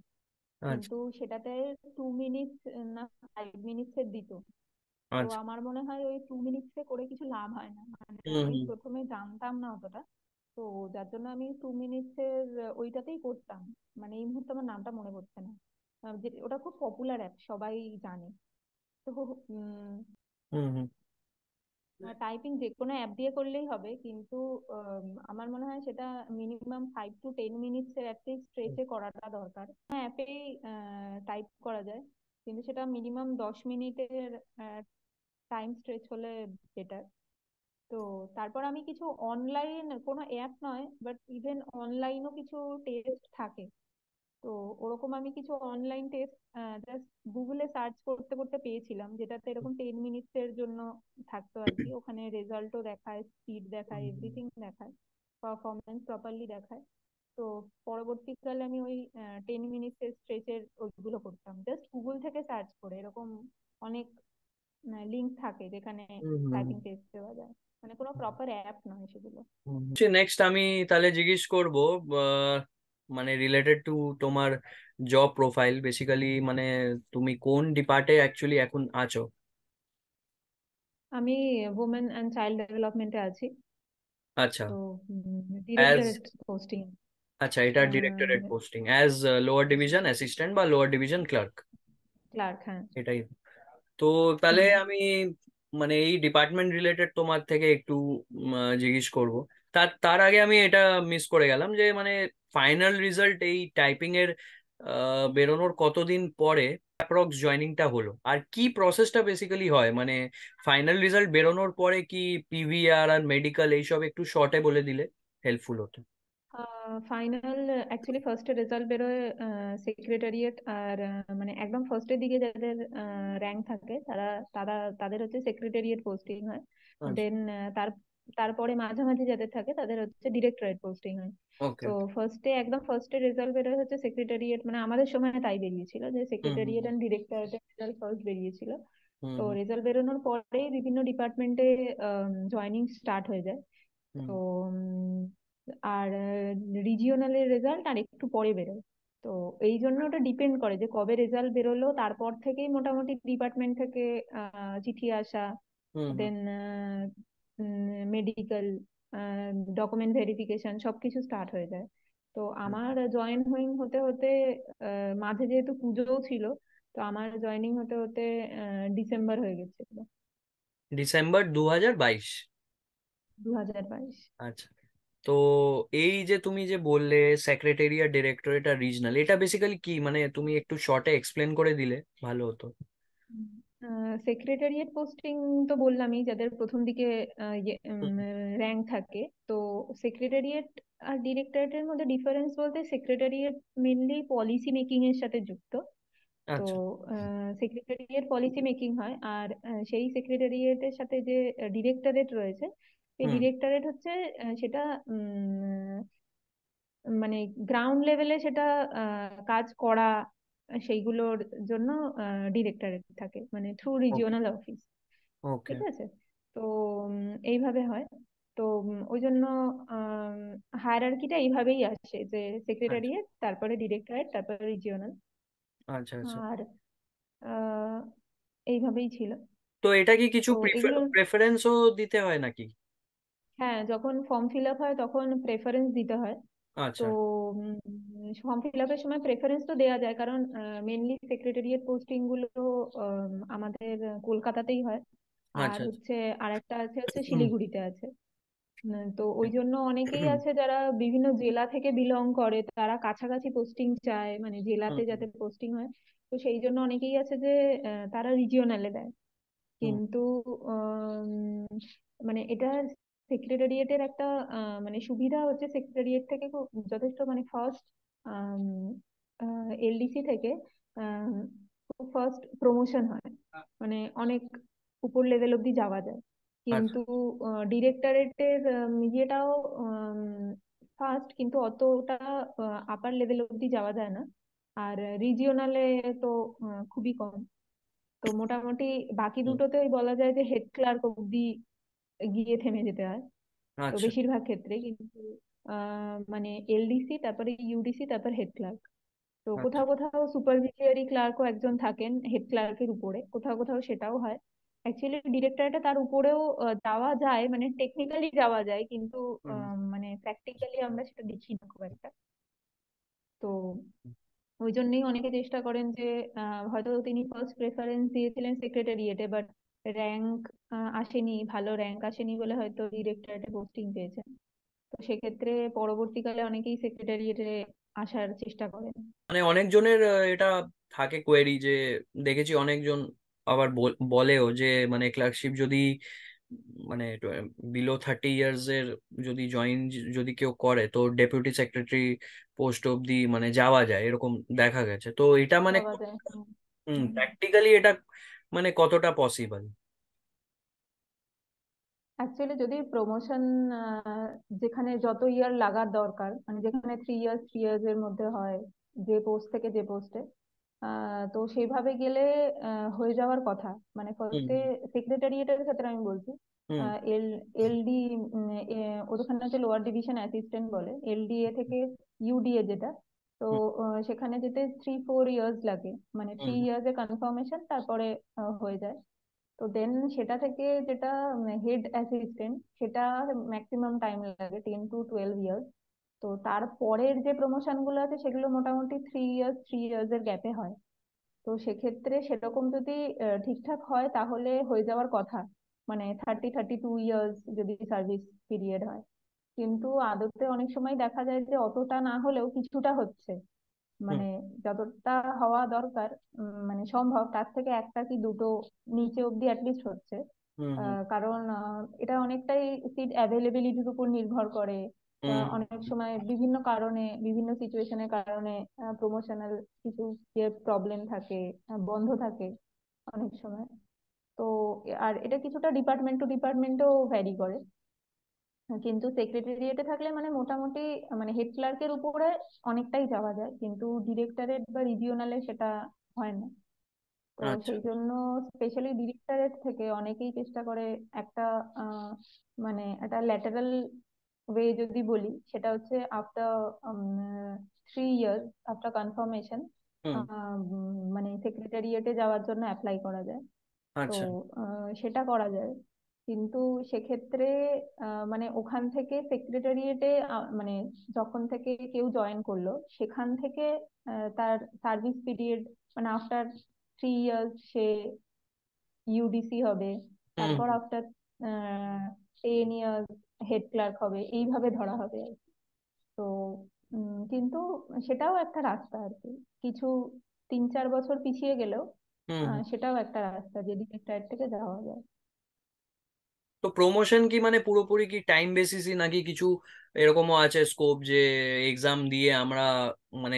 [SPEAKER 1] আচ্ছা।
[SPEAKER 2] কিন্তু সেটাতে 2 মিনিটস না 5 মিনিটসের দিত। তো
[SPEAKER 1] আচ্ছা।
[SPEAKER 2] আমার মনে হয় ওই 2 মিনিটসে করে কিছু লাভ হয় না, মানে
[SPEAKER 1] হুম
[SPEAKER 2] আমি
[SPEAKER 1] হুম
[SPEAKER 2] প্রথমে জানতাম না অতটা। তো যার জন্য আমি 2 মিনিটসের ওইটাতেই করতাম। মানে এই মুহূর্তে আমার নামটা মনে পড়ছে না। যে ওটা খুব পপুলার অ্যাপ, সবাই জানে। তো
[SPEAKER 1] হুম হুম
[SPEAKER 2] টাইপিং যে কোনো অ্যাপ দিয়ে করলেই হবে, কিন্তু আমার মনে হয় সেটা মিনিমাম 5 to 10 মিনিটসের অ্যাটলিস্ট স্ট্রেচে করাটা দরকার। হ্যাঁ, অ্যাপেই টাইপ করা যায়, কিন্তু সেটা মিনিমাম 10 মিনিটের টাইম স্ট্রেচ হলে বেটার। তো তারপর আমি কিছু অনলাইন, কোনো অ্যাপ নয় বাট ইভেন অনলাইনও কিছু টেস্ট থাকে। তো ওরকম আমি কিছু অনলাইন টেস্ট জাস্ট গুগলে সার্চ করতে করতে পেয়েছিলাম, যেটাতে এরকম 10 মিনিটসের জন্য থাকতো আর কি। ওখানে রেজাল্টও দেখায়, স্পিড দেখায়,
[SPEAKER 1] হুম।
[SPEAKER 2] এভরিথিং দেখায়, পারফরমেন্স প্রপারলি দেখায়। তো পরবর্তীকালে আমি ওই 10 মিনিটসের স্ট্রেচের ওইগুলো করতাম জাস্ট গুগল থেকে সার্চ করে। এরকম অনেক লিঙ্ক থাকে যেখানে
[SPEAKER 1] হুম হুম
[SPEAKER 2] টাইপিং টেস্ট দেওয়া যায়, মানে কোনো প্রপার অ্যাপ নয় সেগুলো।
[SPEAKER 1] নেক্সট আমি তাহলে জিজ্ঞেস করব মানে রিলেটেড টু তোমার জব প্রোফাইল বেসিক্যালি, মানে তুমি কোন ডিপার্টে অ্যাকচুয়ালি এখন আছো?
[SPEAKER 2] আমি ওমেন অ্যান্ড চাইল্ড ডেভেলপমেন্টে আছি।
[SPEAKER 1] আচ্ছা।
[SPEAKER 2] তো
[SPEAKER 1] অ্যাজ,
[SPEAKER 2] ডিরেক্টরেট পোস্টিং।
[SPEAKER 1] আচ্ছা এটা directorate posting as lower division assistant বা লোয়ার ডিভিশন ক্লার্ক,
[SPEAKER 2] ক্লার্ক, হ্যাঁ।
[SPEAKER 1] এটাই? তো তাহলে
[SPEAKER 2] হুম।
[SPEAKER 1] আমি মানে এই ডিপার্টমেন্ট রিলেটেড তোমার থেকে একটু জিজ্ঞেস করব। তার তার আগে আমি এটা মিস করে গেলাম যে মানে ফাইনাল রেজাল্ট এই টাইপিং এর বেরোনোর কতদিন পরে অ্যাপ্রক্স জয়নিংটা হলো, আর কি প্রসেসটা বেসিক্যালি হয়, মানে ফাইনাল রেজাল্ট বেরোনোর পরে কি পিভিআর আর মেডিকেল এইসব একটু শর্টে বলে দিলে হেল্পফুল হতো।
[SPEAKER 2] ফাইনাল অ্যাকচুয়ালি ফার্স্টে রেজাল্ট বেরোয় সেক্রেটারিয়েট আর মানে একদম ফার্স্টের দিকে যাদের র্যাঙ্ক থাকে তারা তারা তাদের হচ্ছে সেক্রেটারিয়েট পোস্টিং হয়।
[SPEAKER 1] আচ্ছা।
[SPEAKER 2] দেন তার তারপরে মাঝামাঝি যাদের থাকে তাদের হচ্ছে ডিরেক্টরেট পোস্টিং হয়।
[SPEAKER 1] ওকে।
[SPEAKER 2] তো একদম ফার্স্টে রেজাল্ট বেরোয় হচ্ছে সেক্রেটারিয়েট, মানে আমাদের সময় তাই বেরিয়েছিল যে
[SPEAKER 1] হুম হুম
[SPEAKER 2] সেক্রেটারিয়েট অ্যান্ড ডিরেক্টরেটের রেজাল্ট ফার্স্ট বেরিয়েছিল।
[SPEAKER 1] হুম
[SPEAKER 2] তো
[SPEAKER 1] হুম
[SPEAKER 2] রেজাল্ট বেরোনোর পরেই বিভিন্ন ডিপার্টমেন্টে জয়নিং স্টার্ট হয়ে যায়।
[SPEAKER 1] হুম
[SPEAKER 2] তো আর রিজিওনালের রেজাল্ট আর একটু পরে বেরোয়। তো এই জন্য ওটা ডিপেন্ড করে যে কবে রেজাল্ট বেরোলো, তারপর থেকেই মোটামুটি ডিপার্টমেন্ট থেকে চিঠি আসা,
[SPEAKER 1] হুম হুম
[SPEAKER 2] দেন মেডিকেল ডকুমেন্ট ভেরিফিকেশন সবকিছু স্টার্ট হয়ে যায়। তো আমার জয়েন হইং হতে হতে মাঝে যেহেতু পুজোও ছিল, তো আমার জয়েনিং হতে হতে ডিসেম্বর হয়ে গেছিল,
[SPEAKER 1] ডিসেম্বর 2022।
[SPEAKER 2] 2022।
[SPEAKER 1] আচ্ছা। তো এই যে তুমি যে বললে সেক্রেটারিয়েট, ডিরেক্টরেট আর রিজনাল, এটা বেসিক্যালি কি, মানে তুমি একটু শর্টে এক্সপ্লেন করে দিলে ভালো হতো।
[SPEAKER 2] সেক্রেটারিয়েট পোস্টিং তো বললামই, যাদের প্রথম দিকে
[SPEAKER 1] হুম,
[SPEAKER 2] র্যাঙ্ক থাকে। তো সেক্রেটারিয়েট আর ডিরেক্টরেটের মধ্যে ডিফারেন্স বলতে সেক্রেটারিয়েট মেনলি পলিসি মেকিং এর সাথে যুক্ত। তো
[SPEAKER 1] আচ্ছা।
[SPEAKER 2] সেক্রেটারিয়েট পলিসি মেকিং হয়, আর সেই সেক্রেটারিয়েটের সাথে যে ডিরেক্টরেট রয়েছে, এই
[SPEAKER 1] হুম
[SPEAKER 2] ডিরেক্টরেট হচ্ছে সেটা মানে গ্রাউন্ড লেভেলে সেটা কাজ করা, সেইগুলোর জন্য ডিরেক্টরেট থাকে, মানে through
[SPEAKER 1] okay.
[SPEAKER 2] Regional office.
[SPEAKER 1] Okay.
[SPEAKER 2] ঠিক আছে। তো এইভাবে হয়। তো ওই জন্য হায়ারার্কিটা এইভাবেই আসে যে
[SPEAKER 1] আচ্ছা
[SPEAKER 2] সেক্রেটারিয়েট, তারপরে ডিরেক্টরেট, তারপরে রিজিওনাল।
[SPEAKER 1] আচ্ছা আচ্ছা।
[SPEAKER 2] আর আহ, এইভাবেই ছিল।
[SPEAKER 1] তো এটা কি কিছু
[SPEAKER 2] তো এগুলোর,
[SPEAKER 1] প্রেফারেন্সও দিতে হয় নাকি?
[SPEAKER 2] হ্যাঁ, যখন ফর্ম ফিল আপ হয় তখন প্রেফারেন্স দিতে হয়। তো
[SPEAKER 1] আচ্ছা।
[SPEAKER 2] ফর্ম ফিল আপের সময় প্রেফারেন্স তো দেওয়া যায়, কারণ মেনলি সেক্রেটারিয়েট পোস্টিং গুলো আমাদের কলকাতাতেই হয়। আর
[SPEAKER 1] আচ্ছা আচ্ছা।
[SPEAKER 2] হচ্ছে আরেকটা আছে হচ্ছে
[SPEAKER 1] হুম
[SPEAKER 2] শিলিগুড়িতে আছে। তো ওই জন্য অনেকেই আছে যারা বিভিন্ন জেলা থেকে বিলং করে, তারা কাছাকাছি পোস্টিং চায়, মানে জেলাতে
[SPEAKER 1] হুম
[SPEAKER 2] যাতে পোস্টিং হয়। তো সেই জন্য অনেকেই আছে যে তারা রিজিওনালে দেয়।
[SPEAKER 1] হুম
[SPEAKER 2] কিন্তু মানে এটা সেক্রেটারিয়েটের একটা মানে সুবিধা হচ্ছে, সেক্রেটারিয়েট থেকে যথেষ্ট মানে ফার্স্ট এলডিসি থেকে ফার্স্ট প্রমোশন হয়, মানে অনেক উপর লেভেল অব্দি যাওয়া যায়।
[SPEAKER 1] আচ্ছা।
[SPEAKER 2] কিন্তু ডিরেক্টরেটের ইয়েটাও ফার্স্ট, কিন্তু অতটা আপার লেভেল অব্দি যাওয়া যায় না। আর রিজিওনালে তো খুবই কম। তো মোটামুটি বাকি
[SPEAKER 1] হুম,
[SPEAKER 2] দুটোতে ওই বলা যায় যে হেড ক্লার্ক অব্দি গিয়ে থেমে যেতে হয়। তো
[SPEAKER 1] আচ্ছা।
[SPEAKER 2] বেশিরভাগ ক্ষেত্রে কিন্তু মানে এলডিসি, তারপরে ইউডিসি, তারপর হেড ক্লার্ক। তো
[SPEAKER 1] আচ্ছা।
[SPEAKER 2] কোথাও কোথাও সুপারভিজিয়ারি ক্লার্কও একজন থাকেন হেড ক্লার্কের উপরে, কোথাও কোথাও সেটাও হয়। অ্যাকচুয়ালি ডিরেক্টরেটে তার উপরেও যাওয়া যায়, মানে টেকনিক্যালি যাওয়া যায়, কিন্তু
[SPEAKER 1] হুম।
[SPEAKER 2] মানে প্র্যাকটিক্যালি আমরা সেটা দেখি না খুব একটা। তো ওই জন্যই অনেকে চেষ্টা করেন যে হয়তো তিনি ফার্স্ট প্রেফারেন্স দিয়েছিলেন সেক্রেটারিয়েটে, বাট র্যাঙ্ক আসেনি, ভালো র্যাঙ্ক আসেনি বলে হয়তো ডিরেক্টরেটে পোস্টিং পেয়েছেন। তো সেক্ষেত্রে পরবর্তীকালে অনেকেই সেক্রেটারিয়েটে আসার চেষ্টা করেন।
[SPEAKER 1] মানে অনেকজনের এটা থাকে কোয়েরি যে, দেখেছি অনেকজন আবার বলেও যে মানে ক্লার্কশিপ যদি মানে বিলো 30 ইয়ার্স এর যদি জয়েন যদি কেউ করে, তো ডেপুটি সেক্রেটারি পোস্ট অব্দি মানে যাওয়া যায় এরকম দেখা গেছে। তো এটা মানে
[SPEAKER 2] যাওয়া যায়। হুম। হুম।
[SPEAKER 1] প্র্যাকটিক্যালি এটা মানে কতটা পসিবল?
[SPEAKER 2] অ্যাকচুয়ালি যদি প্রমোশন যেখানে যত ইয়ার লাগার দরকার, মানে যেখানে 3 ইয়ার্স এর মধ্যে হয়, যে পোস্ট থেকে যে পোস্টে, তো সেইভাবে গেলে হয়ে যাওয়ার কথা। মানে
[SPEAKER 1] হুম
[SPEAKER 2] ফার্স্টে সেক্রেটারিয়েটের ক্ষেত্রে আমি বলছি,
[SPEAKER 1] হুম
[SPEAKER 2] এল এলডি, ওখানে হচ্ছে লোয়ার ডিভিশন অ্যাসিস্ট্যান্ট বলে, এলডিএ থেকে ইউডিএ যেটা। তো
[SPEAKER 1] হুম
[SPEAKER 2] সেখানে যেতে 3-4 ইয়ার্স লাগে, মানে থ্রি
[SPEAKER 1] হুম
[SPEAKER 2] ইয়ার্স এর কনফার্মেশন, তারপরে হয়ে যায়। তো দেন সেটা থেকে যেটা হেড অ্যাসিস্ট্যান্ট, সেটা ম্যাক্সিমাম টাইম লাগে 10-12 ইয়ার্স। তো তারপরের যে প্রমোশন গুলো আছে সেগুলো মোটামুটি 3 ইয়ার্স এর গ্যাপে হয়। তো সেক্ষেত্রে সেরকম যদি ঠিকঠাক হয় তাহলে হয়ে যাওয়ার কথা, মানে 30-32 ইয়ার্স যদি সার্ভিস পিরিয়ড হয়। কিন্তু আদতে অনেক সময় দেখা যায় যে অতটা না হলেও কিছুটা হচ্ছে।
[SPEAKER 1] হুম
[SPEAKER 2] মানে যতটা হওয়া দরকার, মানে সম্ভব তার থেকে একটা কি দুটো নিচে অব্দি অ্যাটলিস্ট হচ্ছে।
[SPEAKER 1] হুম হুম
[SPEAKER 2] কারণ এটা অনেকটাই সিট অ্যাভেলেবিলিটির উপর নির্ভর করে।
[SPEAKER 1] হুম
[SPEAKER 2] অনেক সময় বিভিন্ন কারণে, বিভিন্ন সিচুয়েশনের কারণে প্রমোশনাল কিছু যে প্রবলেম থাকে, বন্ধ থাকে অনেক সময়। তো আর এটা কিছুটা ডিপার্টমেন্ট টু ডিপার্টমেন্টও ভ্যারি করে। কিন্তু সেক্রেটারিয়েটে থাকলে মানে মোটামুটি মানে হেড ক্লার্কের উপরে অনেকটাই যাওয়া যায়, কিন্তু ডিরেক্টরেট বা রিজিওনালে সেটা হয় না। তো
[SPEAKER 1] আচ্ছা
[SPEAKER 2] সেই জন্য স্পেশালি ডিরেক্টরেট থেকে অনেকেই চেষ্টা করে একটা মানে একটা ল্যাটারাল ওয়ে যদি বলি, সেটা হচ্ছে আফটার 3 ইয়ার্স আফটার কনফার্মেশন
[SPEAKER 1] হুম
[SPEAKER 2] মানে সেক্রেটারিয়েটে যাওয়ার জন্য অ্যাপ্লাই করা যায়। তো
[SPEAKER 1] আচ্ছা
[SPEAKER 2] সেটা করা যায়, কিন্তু সেক্ষেত্রে মানে ওখান থেকে সেক্রেটারিয়েটে মানে যখন থেকে কেউ জয়েন করলো সেখান থেকে তার সার্ভিস পিরিয়ড মানে আফটার 3 ইয়ার্স সে ইউডিসি হবে,
[SPEAKER 1] হুম
[SPEAKER 2] তারপর
[SPEAKER 1] হুম।
[SPEAKER 2] আফটার 10 ইয়ার্স হেড ক্লার্ক হবে, এইভাবে ধরা হবে আর কি। তো কিন্তু সেটাও একটা রাস্তা আর কি, কিছু 3-4 বছর পিছিয়ে গেলেও
[SPEAKER 1] হুম হুম।
[SPEAKER 2] সেটাও একটা রাস্তা যে ডিরেক্টরেট থেকে যাওয়া যায়।
[SPEAKER 1] তো প্রমোশন কি মানে পুরোপুরি কি টাইম বেসিসই, নাকি কিছু এরকমও আছে স্কোপ যে এক্সাম দিয়ে আমরা মানে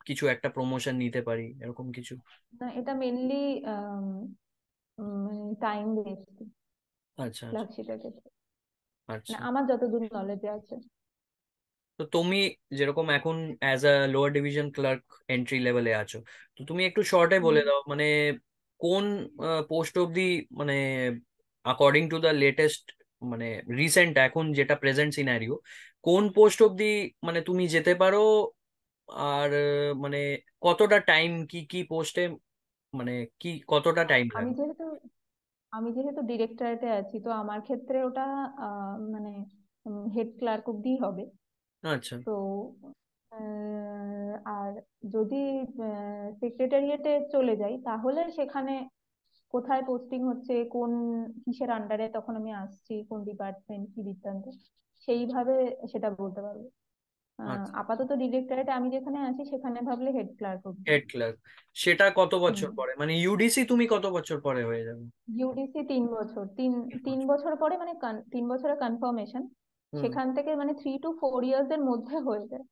[SPEAKER 1] কিছু একটা প্রমোশন নিতে পারি, এরকম কিছু?
[SPEAKER 2] না, এটা মেনলি টাইম বেসড
[SPEAKER 1] আচ্ছা আচ্ছা
[SPEAKER 2] ক্লার্কশিপের ক্ষেত্রে, মানে
[SPEAKER 1] আচ্ছা।
[SPEAKER 2] আমার যতদূর নলেজে আছে।
[SPEAKER 1] তো তুমি যেরকম এখন as a lower division clerk entry লেভেলে আছো, তো তুমি একটু শর্টে বলে
[SPEAKER 2] হুম।
[SPEAKER 1] দাও মানে কোন পোস্ট অবধি, মানে অ্যাকর্ডিং টু দ্য লেটেস্ট, মানে রিসেন্ট এখন যেটা প্রেজেন্ট সিনারিও, কোন পোস্ট অবধি মানে তুমি যেতে পারো, আর মানে কতটা টাইম, কি কি পোস্টে, মানে কি কতটা টাইম
[SPEAKER 2] আমি
[SPEAKER 1] লাগে?
[SPEAKER 2] যেহেতু আমি যেহেতু ডিরেক্টরেটে আছি, তো আমার ক্ষেত্রে ওটা মানে হেড ক্লার্ক অব্দি হবে।
[SPEAKER 1] আচ্ছা
[SPEAKER 2] তো আর যদি সেক্রেটারিয়েটে চলে যাই তাহলে সেখানে কোথায় পোস্টিং হচ্ছে, কোন কিসের আন্ডারে তখন আমি আসছি, কোন ডিপার্টমেন্ট কি বৃত্তান্ত, সেইভাবে সেটা বলতে পারবো।
[SPEAKER 1] আচ্ছা আচ্ছা।
[SPEAKER 2] আপাতত ডিরেক্টরেটে আমি যেখানে আছি সেখানে ভাবলে হেড ক্লার্ক অব্দি।
[SPEAKER 1] হেড ক্লার্ক, সেটা কত
[SPEAKER 2] হুম।
[SPEAKER 1] বছর পরে, মানে ইউডিসি তুমি কত বছর পরে হয়ে যাবে?
[SPEAKER 2] ইউডিসি 3 বছর, তিন
[SPEAKER 1] তিন
[SPEAKER 2] তিন
[SPEAKER 1] বছর।
[SPEAKER 2] বছর পরে মানে 3 বছরের কনফার্মেশন,
[SPEAKER 1] হুম।
[SPEAKER 2] সেখান থেকে মানে 3 to 4 ইয়ার্স এর মধ্যে হয়ে যায়।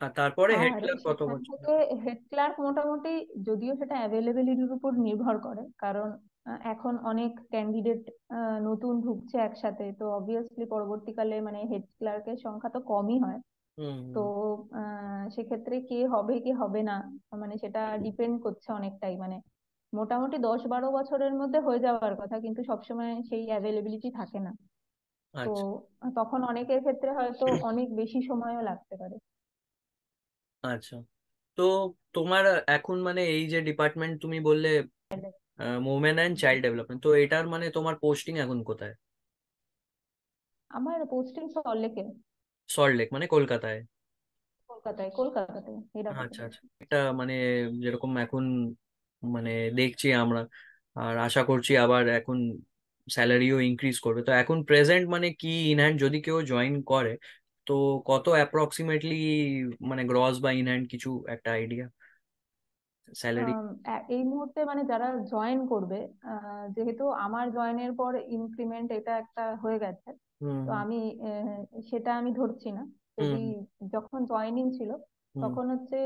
[SPEAKER 1] আর তারপরে হেড
[SPEAKER 2] আর
[SPEAKER 1] ক্লার্ক কত
[SPEAKER 2] সেখান
[SPEAKER 1] বছর?
[SPEAKER 2] থেকে হেড ক্লার্ক মোটামুটি, যদিও সেটা অ্যাভেলেবিলিটির উপর নির্ভর করে, কারণ এখন অনেক ক্যান্ডিডেট নতুন ঢুকছে একসাথে, তো অবভিয়াসলি পরবর্তীকালে মানে হেড ক্লার্কের সংখ্যা তো কমই হয়।
[SPEAKER 1] হুম
[SPEAKER 2] তো
[SPEAKER 1] হুম।
[SPEAKER 2] সেক্ষেত্রে কে হবে কি হবে না, মানে সেটা ডিপেন্ড করছে অনেকটাই, মানে মোটামুটি 10-12 বছরের মধ্যে হয়ে যাওয়ার কথা, কিন্তু সবসময় সেই অ্যাভেলেবিলিটি থাকে না। তো
[SPEAKER 1] আচ্ছা
[SPEAKER 2] তখন অনেকের ক্ষেত্রে হয়তো অনেক বেশি সময়ও লাগতে পারে।
[SPEAKER 1] আচ্ছা। তো তোমার এখন মানে এই যে ডিপার্টমেন্ট তুমি বললে, ওমেন অ্যান্ড চাইল্ড ডেভেলপমেন্ট, তো এটার মানে তোমার পোস্টিং এখন কোথায়?
[SPEAKER 2] আমার পোস্টিং সল্টলেকে।
[SPEAKER 1] সল্টলেক মানে কলকাতায়?
[SPEAKER 2] কলকাতায়, কলকাতাতে হেড অফিসে।
[SPEAKER 1] আচ্ছা আচ্ছা। এটা মানে যেরকম এখন মানে দেখছি আমরা, আর আশা করছি আবার এখন স্যালারিও ইনক্রিজ করবে, তো এখন প্রেজেন্ট মানে কি ইন হ্যান্ড যদি কেউ জয়েন করে, তো কত অ্যাপ্রক্সিমেটলি, মানে গ্রস বা ইন হ্যান্ড কিছু একটা আইডিয়া, স্যালারি?
[SPEAKER 2] এই মুহূর্তে মানে যারা জয়েন করবে, যেহেতু আমার জয়েনের পর ইনক্রিমেন্ট এটা একটা হয়ে গেছে, তো
[SPEAKER 1] হুম
[SPEAKER 2] আমি সেটা আমি ধরছি না। যদি
[SPEAKER 1] হুম
[SPEAKER 2] যখন জয়েনিং ছিল
[SPEAKER 1] হুম।
[SPEAKER 2] তখন হচ্ছে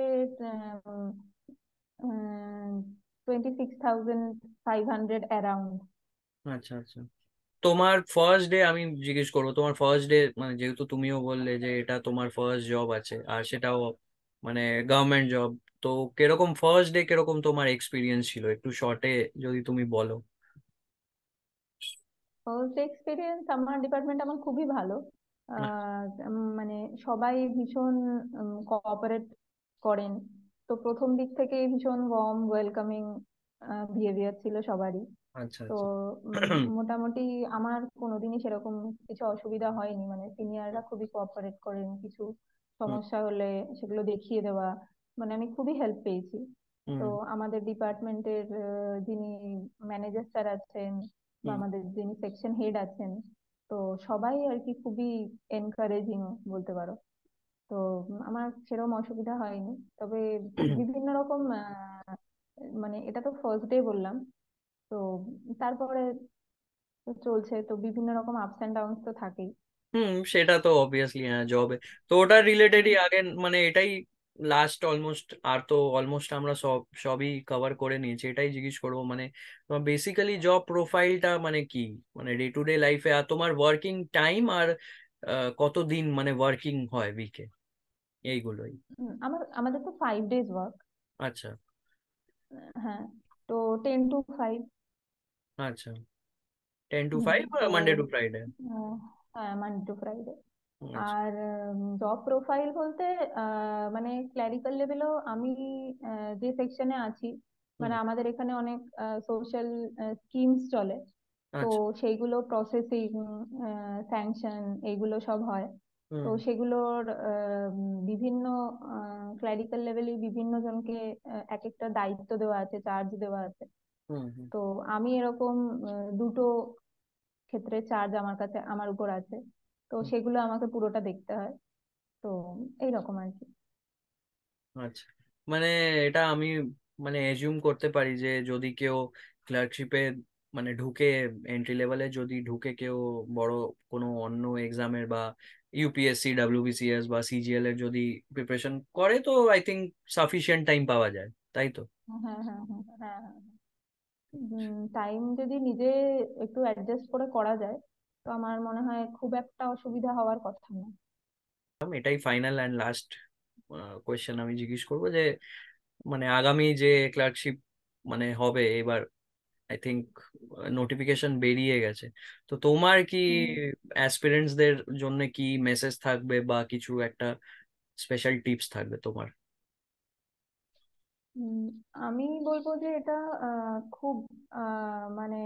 [SPEAKER 2] 26,500 অ্যারাউন্ড।
[SPEAKER 1] আচ্ছা আচ্ছা। তোমার ফার্স্ট ডে আমি জিজ্ঞেস করবো, তোমার ফার্স্ট ডে মানে যেহেতু তুমিও বললে যে এটা তোমার ফার্স্ট জব আছে, আর সেটাও মানে গভর্নমেন্ট জব, তো কিরকম ফার্স্ট ডে, কিরকম তোমার এক্সপিরিয়েন্স ছিল, একটু শর্টে যদি তুমি বলো।
[SPEAKER 2] ফার্স্ট এক্সপিরিয়েন্স আমার ডিপার্টমেন্ট আমার খুবই ভালো। মানে সবাই ভীষণ কোঅপারেট করেন। তো প্রথম দিক থেকে ভীষণ ওয়ার্ম ওয়েলকামিং বিহেভিয়ার ছিল সবারই।
[SPEAKER 1] আচ্ছা
[SPEAKER 2] তো
[SPEAKER 1] আচ্ছা।
[SPEAKER 2] মোটামুটি আমার কোনোদিনই সেরকম কিছু অসুবিধা হয়নি, মানে সিনিয়ররা খুবই কোঅপারেট করেন, কিছু
[SPEAKER 1] হুম
[SPEAKER 2] সমস্যা হলে সেগুলো দেখিয়ে দেওয়া, মানে আমি খুবই হেল্প পেয়েছি। তো
[SPEAKER 1] হুম
[SPEAKER 2] আমাদের ডিপার্টমেন্টের যিনি ম্যানেজার স্যার আছেন বা
[SPEAKER 1] হুম
[SPEAKER 2] আমাদের যিনি সেকশন হেড আছেন, তো সবাই আর কি খুবই এনকারেজিং বলতে পারো। তো আমার সেরকম অসুবিধা হয়নি। তবে বিভিন্ন রকম মানে এটা তো ফার্স্ট ডে বললাম, তো তারপরে তো চলছে, তো বিভিন্ন রকম আপস এন্ড ডাউনস তো থাকেই।
[SPEAKER 1] সেটা তো অবভিয়াসলি হ্যাঁ, জবে তো ওটার রিলেটেডই আগে মানে এটাই লাস্ট অলমোস্ট, আর তো অলমোস্ট আমরা সবই কভার করে নিয়েছি। এটাই জিজ্ঞেস করবো মানে তোমার বেসিক্যালি জব প্রোফাইলটা মানে কি, মানে ডে টু ডে লাইফে আর তোমার ওয়ার্কিং টাইম আর কতদিন মানে ওয়ার্কিং হয় উইকে, এইগুলোই।
[SPEAKER 2] আমাদের তো 5 ডেজ ওয়ার্ক।
[SPEAKER 1] আচ্ছা।
[SPEAKER 2] হ্যাঁ, তো 10 to 5।
[SPEAKER 1] আচ্ছা, 10 to 5,
[SPEAKER 2] তো
[SPEAKER 1] মানডে টু ফ্রাইডে।
[SPEAKER 2] হ্যাঁ, Monday to Friday।
[SPEAKER 1] আচ্ছা।
[SPEAKER 2] আর জব প্রোফাইল বলতে মানে ক্ল্যারিক্যাল লেভেলও আমি যে সেকশনে আছি,
[SPEAKER 1] হুম।
[SPEAKER 2] মানে আমাদের এখানে অনেক সোশ্যাল স্কিমস চলে। তো
[SPEAKER 1] আচ্ছা।
[SPEAKER 2] সেইগুলো প্রসেসিং, স্যাংশন, এইগুলো সব হয়। তো
[SPEAKER 1] হুম
[SPEAKER 2] সেগুলোর বিভিন্ন ক্ল্যারিক্যাল লেভেলে বিভিন্ন জনকে এক একটা দায়িত্ব দেওয়া আছে, চার্জ দেওয়া আছে।
[SPEAKER 1] হুম হুম
[SPEAKER 2] তো আমি এরকম দুটো ক্ষেত্রে চার্জ আমার উপর আছে। তো
[SPEAKER 1] হুম।
[SPEAKER 2] সেগুলো আমাকে পুরোটা দেখতে হয়। তো এইরকম আর কি।
[SPEAKER 1] আচ্ছা, মানে এটা আমি মানে এজিউম করতে পারি যে যদি কেউ ক্লার্কশিপে মানে ঢুকে, এন্ট্রি লেভেলে যদি ঢুকে কেউ বড় কোনো অন্য এক্সামের বা ইউপিএসসি, ডাব্লিউবিসিএস বা সিজিএল এর যদি প্রিপারেশন করে, তো আই থিঙ্ক সাফিসিয়েন্ট টাইম পাওয়া যায়, তাই তো?
[SPEAKER 2] হ্যাঁ, হ্যাঁ, হ্যাঁ, হ্যাঁ, হ্যাঁ। টাইম যদি নিজে একটু অ্যাডজাস্ট করে করা যায়, তো আমার মনে হয় খুব একটা অসুবিধা হওয়ার কথা না।
[SPEAKER 1] এটাই ফাইনাল অ্যান্ড লাস্ট কোয়েশ্চেন আমি জিজ্ঞেস করবো যে মানে আগামী যে ক্লার্কশিপ মানে হবে এবার, আই থিঙ্ক নোটিফিকেশন বেরিয়ে গেছে, তো তোমার কি
[SPEAKER 2] হুম,
[SPEAKER 1] অ্যাসপিরেন্টসদের জন্য কি মেসেজ থাকবে বা কিছু একটা স্পেশাল টিপস থাকবে তোমার?
[SPEAKER 2] উম, আমি বলবো যে এটা খুব মানে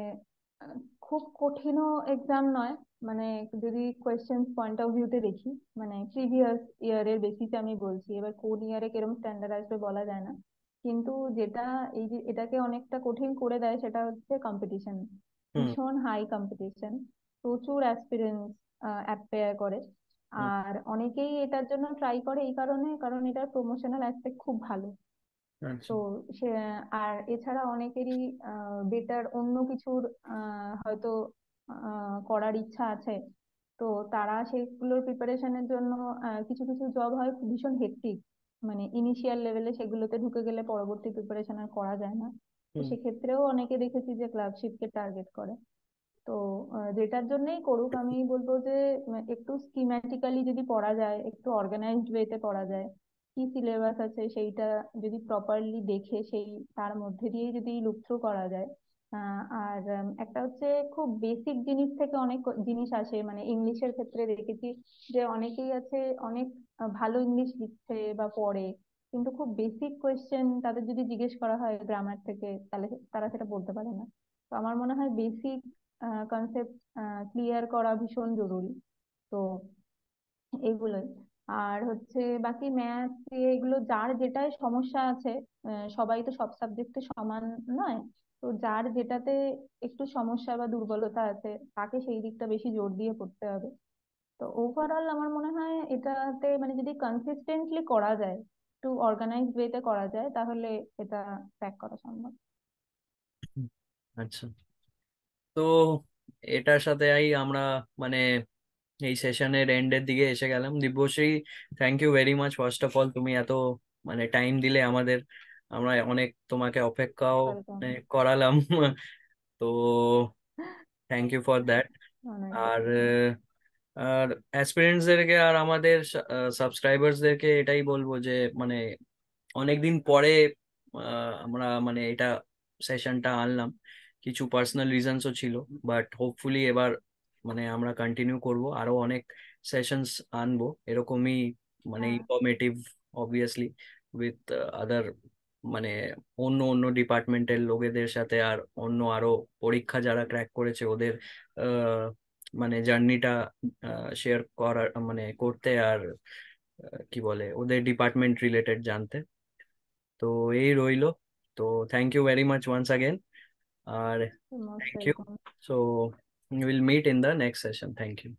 [SPEAKER 2] আহ, খুব কঠিনও এক্সাম নয়। মানে যদি কোয়েশ্চেন পয়েন্ট অফ ভিউতে দেখি, মানে প্রিভিয়াস ইয়ারের বেসিসে আমি বলছি, এবার কোন ইয়ারে কিরকম স্ট্যান্ডার্ড আসবে বলা যায় না। কিন্তু যেটা এই যে এটাকে অনেকটা কঠিন করে দেয় সেটা হচ্ছে কম্পিটিশন।
[SPEAKER 1] হুম
[SPEAKER 2] ভীষণ হাই কম্পিটিশন, প্রচুর অ্যাসপিরেন্টস অ্যাপিয়ার করে।
[SPEAKER 1] হুম।
[SPEAKER 2] আর অনেকেই এটার জন্য ট্রাই করে এই কারণে, কারণ এটার প্রমোশনাল অ্যাসপেক্ট খুব ভালো।
[SPEAKER 1] আচ্ছা।
[SPEAKER 2] তো সে আর এছাড়া অনেকেরই বেটার অন্য কিছুর হয়তো করার ইচ্ছা আছে। তো তারা সেগুলোর প্রিপারেশনের জন্য কিছু কিছু জব হয় ভীষণ হেক্টিক, মানে ইনিশিয়াল লেভেলে সেগুলোতে ঢুকে গেলে পরবর্তী প্রিপারেশন আর করা যায় না। তো
[SPEAKER 1] হুম
[SPEAKER 2] সেক্ষেত্রেও অনেকে দেখেছি যে ক্লার্কশিপকে টার্গেট করে। তো যেটার জন্যই করুক, আমি বলবো যে একটু স্কিম্যাটিক্যালি যদি পড়া যায়, একটু অর্গানাইজড ওয়েতে পড়া যায়, কি সিলেবাস আছে সেইটা যদি প্রপারলি দেখে সেই তার মধ্যে দিয়ে যদি লুক থ্রু করা যায়। আর একটা হচ্ছে খুব বেসিক জিনিস থেকে অনেক জিনিস আসে, মানে ইংলিশের ক্ষেত্রে দেখেছি যে অনেকেই আছে অনেক ভালো ইংলিশ লিখছে বা পড়ে, কিন্তু খুব বেসিক কোয়েশ্চেন তাদের যদি জিজ্ঞেস করা হয় গ্রামার থেকে, তাহলে তারা সেটা বলতে পারে না। তো আমার মনে হয় বেসিক কনসেপ্ট ক্লিয়ার করা ভীষণ জরুরি। তো এগুলোই। আর হচ্ছে বাকি ম্যাথ এগুলো যার যেটাই সমস্যা আছে, সবাই তো সব সাবজেক্টে সমান নয়। তো যার যেটাতে একটু সমস্যা বা দুর্বলতা আছে, তাকে সেই দিকটা বেশি জোর দিয়ে পড়তে হবে। তো ওভারঅল আমার মনে হয় এটাতে মানে যদি কনসিস্টেন্টলি করা যায়, একটু অর্গানাইজড ওয়েতে করা যায়, তাহলে এটা ক্র্যাক করা সম্ভব।
[SPEAKER 1] হুম। আচ্ছা, তো এটার সাথে আমরা মানে এই সেশনের এন্ডের দিকে এসে গেলাম। Dibyashree, thank you very much first of all, তুমি এত মানে টাইম দিলে আমাদের, আমরা অনেক তোমাকে অপেক্ষাও
[SPEAKER 2] ওয়েলকাম।
[SPEAKER 1] করালাম তো থ্যাংক ইউ ফর দ্যাট।
[SPEAKER 2] অনেক
[SPEAKER 1] আর
[SPEAKER 2] ওয়েলকাম।
[SPEAKER 1] আর অ্যাসপিরেন্টসদেরকে আর আমাদের সাবস্ক্রাইবার্সদেরকে এটাই বলবো যে মানে অনেকদিন পরে আমরা মানে এটা সেশনটা আনলাম, কিছু পার্সোনাল রিজনসও ছিল, বাট হোপফুলি এবার মানে আমরা কন্টিনিউ করব, আরো অনেক সেশনস আনবো এরকমই, মানে
[SPEAKER 2] হ্যাঁ,
[SPEAKER 1] ইনফরমেটিভ অবভিয়াসলি, উইথ আদার মানে অন্য অন্য ডিপার্টমেন্টের লোকেদের সাথে, আর অন্য আরো পরীক্ষা যারা ক্র্যাক করেছে ওদের মানে জার্নিটা শেয়ার করার মানে করতে, আর কি বলে ওদের ডিপার্টমেন্ট রিলেটেড জানতে। তো এই রইলো। তো thank you very much once again, আর
[SPEAKER 2] most
[SPEAKER 1] thank you.
[SPEAKER 2] Welcome.
[SPEAKER 1] So will meet in the next session. Thank you.